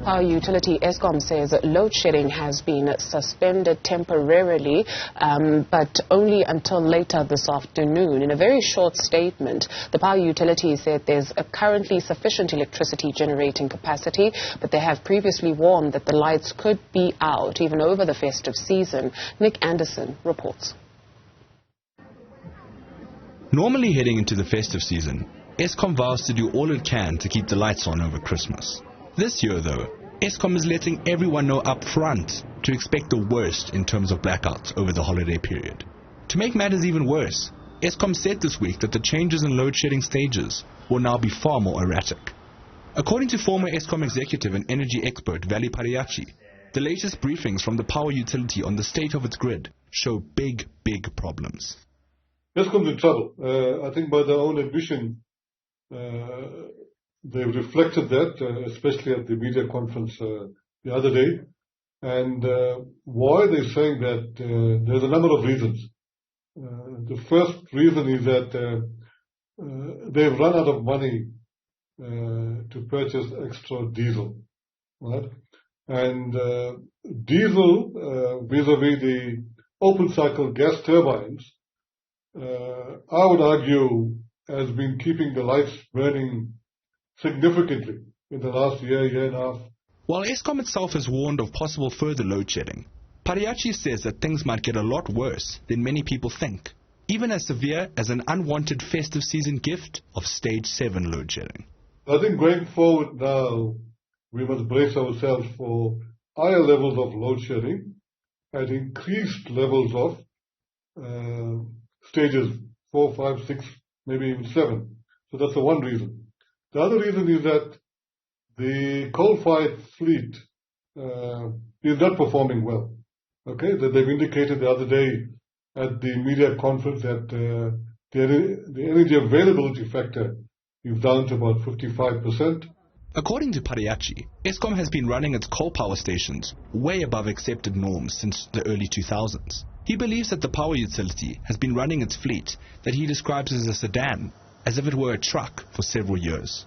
Power utility Eskom says that load shedding has been suspended temporarily, but only until later this afternoon. In a very short statement, the power utility said there's currently sufficient electricity generating capacity, but they have previously warned that the lights could be out even over the festive season. Andersen reports. Normally heading into the festive season, Eskom vows to do all it can to keep the lights on over Christmas. This year, though, Eskom is letting everyone know up front to expect the worst in terms of blackouts over the holiday period. To make matters even worse, Eskom said this week that the changes in load shedding stages will now be far more erratic. According to former Eskom executive and energy expert Vali Pariachi, the latest briefings from the power utility on the state of its grid show big problems. Eskom's in trouble. I think by their own admission, they've reflected that, especially at the media conference the other day. And why they're saying that, there's a number of reasons. The first reason is that they've run out of money to purchase extra diesel, right? And diesel, vis-a-vis the open cycle gas turbines, I would argue has been keeping the lights burning significantly in the last year and a half. While Eskom itself has warned of possible further load shedding, Pariachi says that things might get a lot worse than many people think, even as severe as an unwanted festive season gift of stage 7 load shedding. I think going forward now, we must brace ourselves for higher levels of load shedding and increased levels of stages 4, 5, 6, maybe even 7. So that's the one reason. The other reason is that the coal-fired fleet is not performing well. Okay, that they've indicated the other day at the media conference that the energy availability factor is down to about 55%. According to Pariachi, Eskom has been running its coal power stations way above accepted norms since the early 2000s. He believes that the power utility has been running its fleet that he describes as a sedan, as if it were a truck, for several years.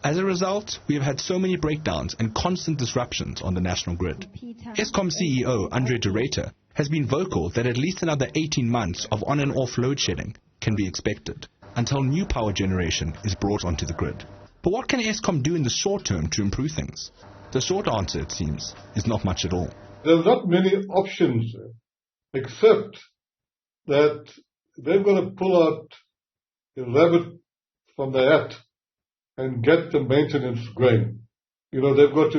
As a result, we have had so many breakdowns and constant disruptions on the national grid. Eskom CEO Andre de Ruyter has been vocal that at least another 18 months of on and off load shedding can be expected until new power generation is brought onto the grid. But what can Eskom do in the short term to improve things? The short answer, it seems, is not much at all. There's not many options, except that they've got to pull out a rabbit from the hat and get the maintenance going. You know, they've got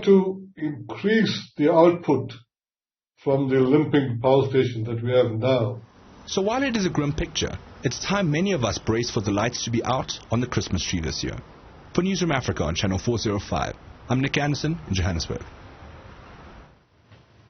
to increase the output from the limping power station that we have now. So while it is a grim picture, it's time many of us brace for the lights to be out on the Christmas tree this year. For Newzroom Afrika on Channel 405, I'm Andersen in Johannesburg.